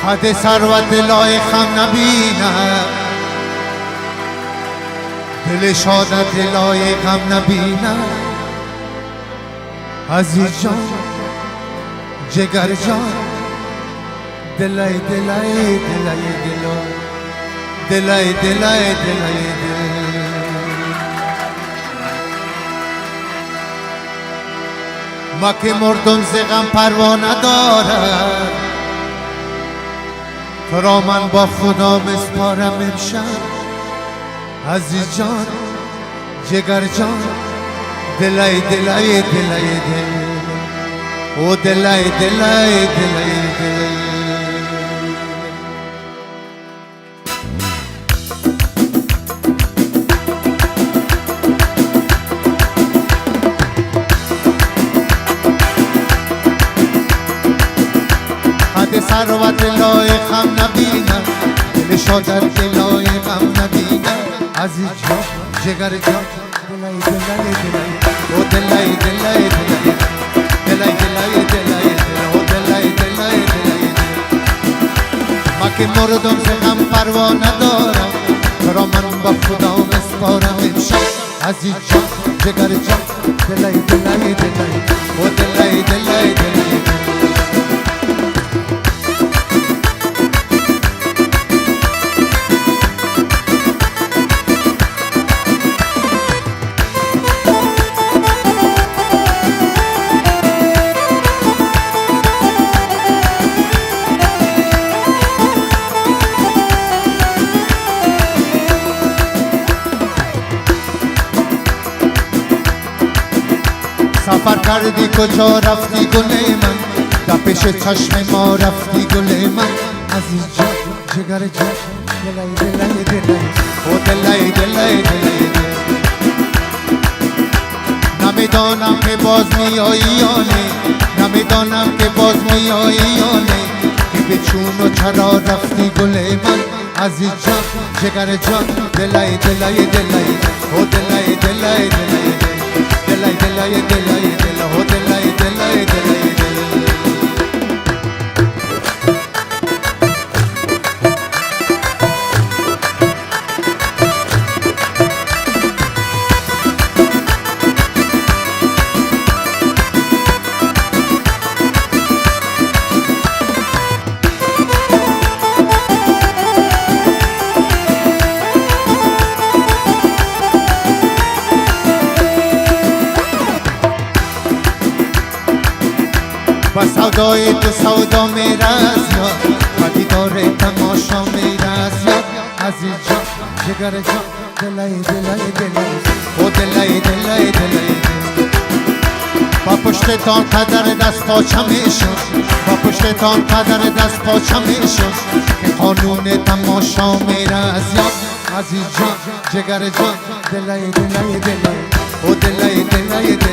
حد ثروت لایق هم نبینم، دل شادت لایق هم نبینم. عزیز جان جگر جان دلای دلای دلای دلای دلای دلای دل. ما که مردم ز غم پروا ندارم، تو را من با خدا مسپارم امشب. عزیز جان جگر جان دلای دلای دلای دل، او دلای دلای دلای دل. حد ثروت لایق هم نبینم، دل شادت لایق هم نبینم. عزیز جان جگر جان دلای دلای دلای، او دلای دلای دلای دلای دلای دلای او دلای دلای دلای. ما که مردم ز غم پروا ندارم، تو را من با خدا مسپارم امشب. عزیز جان جگر جان دلای دلای دلای، او دلای دلای دلای. سفر کردی کجا رفتی گل من، در پیش چشم ما رفتی گل من. عزیز جان جگر جان دلای دلای دلای، او دلای دلای دلای. نمیدانم که باز میایی یا نه، نمیدانم که باز میایی یا نه، که به چون و چرا رفتی گل من. عزیز جان جگر جان دلای دلای دلای، او دلای دلای دلای دلای دلای دلای دل، او دلای دلای دلای دل. با سودای تو سودا میرز یا با دیدار تماشا میرز یا. عزیز جان جگر جان دلای دلای دلای، او دلای دلای دلای. با پشتتان قدر دست پاچه میشد، با پشتتان قدر دست پاچه میشد، که قانون تماشا میرز یا. عزیز جان جگر جان دلای دلای دلای، او دلای دلای دلای.